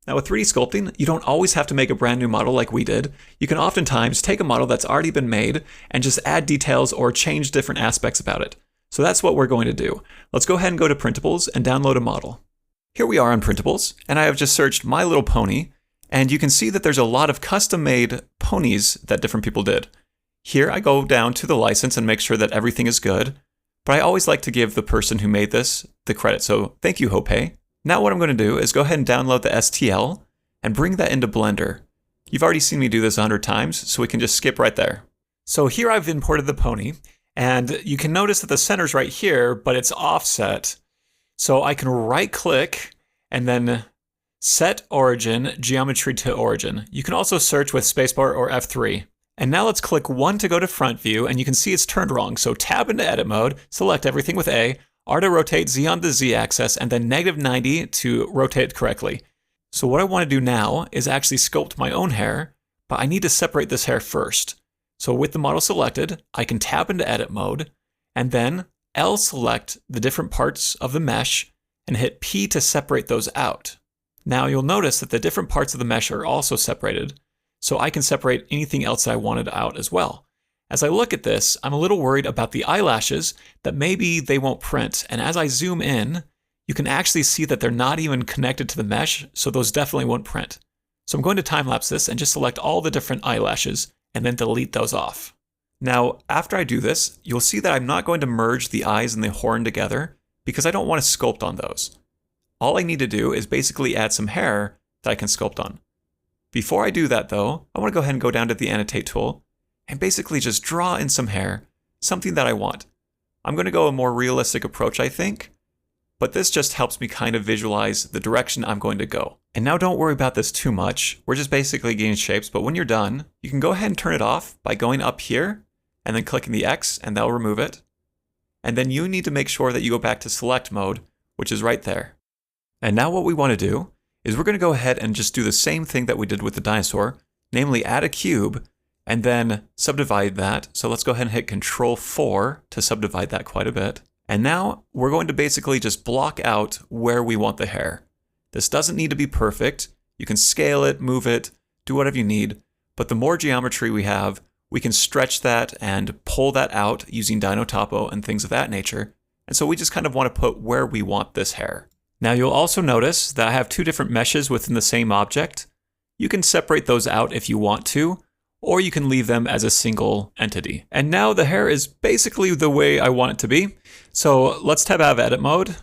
Now with 3D sculpting, you don't always have to make a brand new model like we did. You can oftentimes take a model that's already been made and just add details or change different aspects about it. So that's what we're going to do. Let's go ahead and go to Printables and download a model. Here we are on Printables, and I have just searched My Little Pony, and you can see that there's a lot of custom-made ponies that different people did. Here I go down to the license and make sure that everything is good, but I always like to give the person who made this the credit, so thank you, Hope. Now what I'm going to do is go ahead and download the STL and bring that into Blender. You've already seen me do this 100 times, so we can just skip right there. So here I've imported the pony, and you can notice that the center's right here, but it's offset. So I can right click and then set origin, geometry to origin. You can also search with spacebar or F3. And now let's click 1 to go to front view, and you can see it's turned wrong. So tab into edit mode, select everything with A, R to rotate, Z on the Z axis, and then -90 to rotate it correctly. So what I want to do now is actually sculpt my own hair, but I need to separate this hair first. So with the model selected, I can tab into edit mode, and then L select the different parts of the mesh, and hit P to separate those out. Now you'll notice that the different parts of the mesh are also separated, so I can separate anything else that I wanted out as well. As I look at this, I'm a little worried about the eyelashes, that maybe they won't print, and as I zoom in, you can actually see that they're not even connected to the mesh, so those definitely won't print. So I'm going to time-lapse this and just select all the different eyelashes, and then delete those off. Now, after I do this, you'll see that I'm not going to merge the eyes and the horn together, because I don't want to sculpt on those. All I need to do is basically add some hair that I can sculpt on. Before I do that though, I want to go ahead and go down to the annotate tool, and basically just draw in some hair, something that I want. I'm going to go a more realistic approach, I think, but this just helps me kind of visualize the direction I'm going to go. And now don't worry about this too much, we're just basically getting shapes, but when you're done, you can go ahead and turn it off by going up here, and then clicking the X, and that'll remove it. And then you need to make sure that you go back to select mode, which is right there. And now what we want to do is we're going to go ahead and just do the same thing that we did with the dinosaur, namely add a cube, and then subdivide that. So let's go ahead and hit Control 4 to subdivide that quite a bit. And now we're going to basically just block out where we want the hair. This doesn't need to be perfect. You can scale it, move it, do whatever you need. But the more geometry we have, we can stretch that and pull that out using Dino Topo and things of that nature. And so we just kind of want to put where we want this hair. Now you'll also notice that I have 2 different meshes within the same object. You can separate those out if you want to, or you can leave them as a single entity. And now the hair is basically the way I want it to be. So let's tab out of edit mode,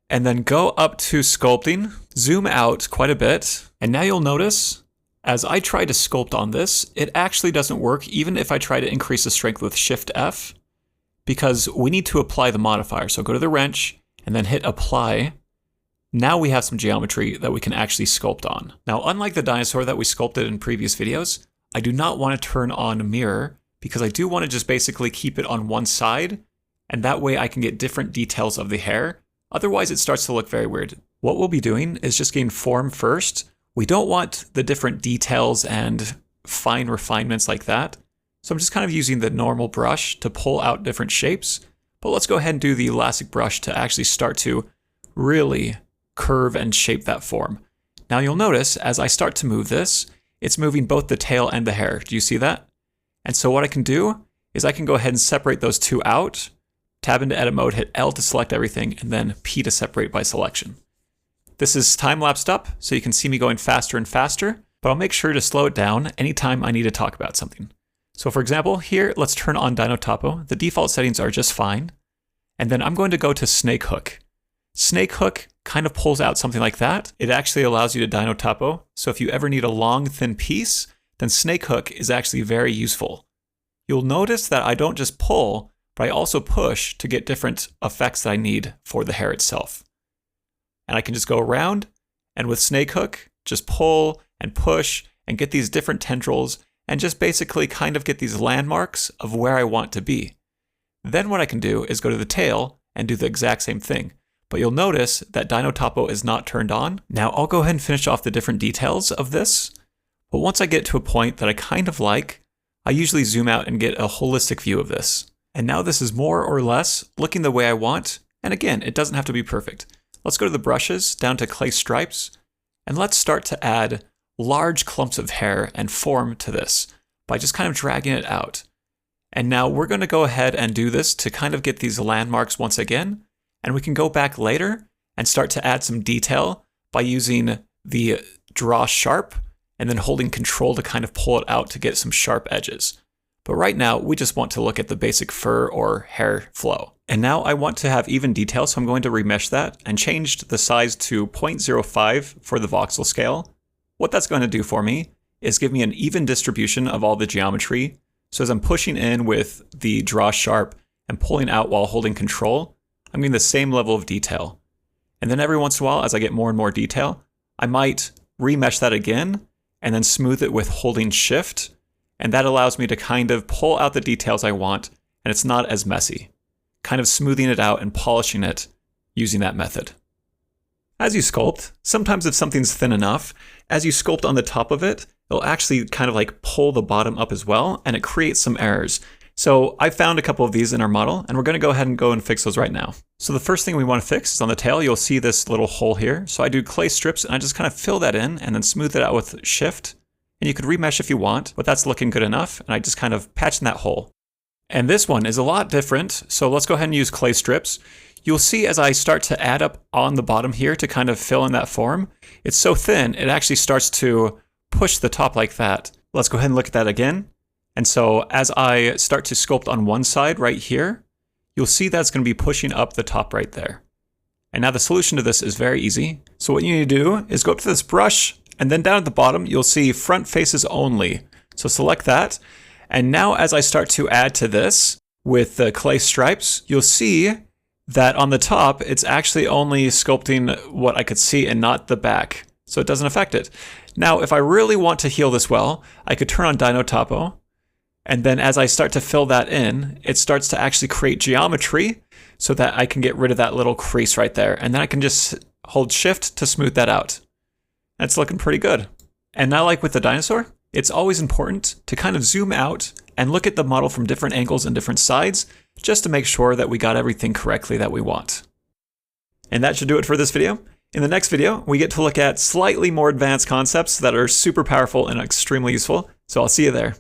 and then go up to sculpting, zoom out quite a bit, and now you'll notice, as I try to sculpt on this, it actually doesn't work even if I try to increase the strength with Shift F, because we need to apply the modifier. So go to the wrench, and then hit apply. Now we have some geometry that we can actually sculpt on. Now, unlike the dinosaur that we sculpted in previous videos, I do not want to turn on mirror because I do want to just basically keep it on one side, and that way I can get different details of the hair. Otherwise it starts to look very weird. What we'll be doing is just getting form first. We don't want the different details and fine refinements like that. So I'm just kind of using the normal brush to pull out different shapes. But let's go ahead and do the elastic brush to actually start to really curve and shape that form. Now you'll notice as I start to move this, it's moving both the tail and the hair. Do you see that? And so what I can do is I can go ahead and separate those 2 out, tab into edit mode, hit L to select everything, and then P to separate by selection. This is time-lapsed up, so you can see me going faster and faster, but I'll make sure to slow it down anytime I need to talk about something. So for example, here, let's turn on Dino Topo. The default settings are just fine. And then I'm going to go to Snake Hook. Snake Hook kind of pulls out something like that. It actually allows you to Dino Topo. So if you ever need a long, thin piece, then Snake Hook is actually very useful. You'll notice that I don't just pull, but I also push to get different effects that I need for the hair itself. And I can just go around, and with Snake Hook, just pull and push and get these different tendrils and just basically kind of get these landmarks of where I want to be. Then what I can do is go to the tail and do the exact same thing. But you'll notice that Dino Topo is not turned on. Now I'll go ahead and finish off the different details of this. But once I get to a point that I kind of like, I usually zoom out and get a holistic view of this. And now this is more or less looking the way I want. And again, it doesn't have to be perfect. Let's go to the brushes, down to clay stripes. And let's start to add large clumps of hair and form to this by just kind of dragging it out. And now we're going to go ahead and do this to kind of get these landmarks once again. And we can go back later and start to add some detail by using the draw sharp and then holding Control to kind of pull it out to get some sharp edges. But right now, we just want to look at the basic fur or hair flow. And now I want to have even detail, so I'm going to remesh that and change the size to 0.05 for the voxel scale. What that's going to do for me is give me an even distribution of all the geometry. So as I'm pushing in with the draw sharp and pulling out while holding Control, I'm getting the same level of detail. And then every once in a while, as I get more and more detail, I might remesh that again and then smooth it with holding Shift. And that allows me to kind of pull out the details I want, and it's not as messy. Kind of smoothing it out and polishing it using that method. As you sculpt, sometimes if something's thin enough, as you sculpt on the top of it, it'll actually kind of like pull the bottom up as well, and it creates some errors. So I found a couple of these in our model, and we're going to go ahead and fix those right now. So the first thing we want to fix is on the tail. You'll see this little hole here. So I do clay strips, and I just kind of fill that in and then smooth it out with Shift. And you could remesh if you want, but that's looking good enough. And I just kind of patch in that hole. And this one is a lot different. So let's go ahead and use clay strips. You'll see as I start to add up on the bottom here to kind of fill in that form, it's so thin, it actually starts to push the top like that. Let's go ahead and look at that again. And so as I start to sculpt on one side right here, you'll see that's going to be pushing up the top right there. And now the solution to this is very easy. So what you need to do is go up to this brush, and then down at the bottom, you'll see front faces only. So select that. And now as I start to add to this with the clay stripes, you'll see that on the top, it's actually only sculpting what I could see and not the back. So it doesn't affect it. Now, if I really want to heal this well, I could turn on Dino Topo. And then as I start to fill that in, it starts to actually create geometry so that I can get rid of that little crease right there. And then I can just hold Shift to smooth that out. That's looking pretty good. And now, like with the dinosaur, it's always important to kind of zoom out and look at the model from different angles and different sides just to make sure that we got everything correctly that we want. And that should do it for this video. In the next video, we get to look at slightly more advanced concepts that are super powerful and extremely useful. So I'll see you there.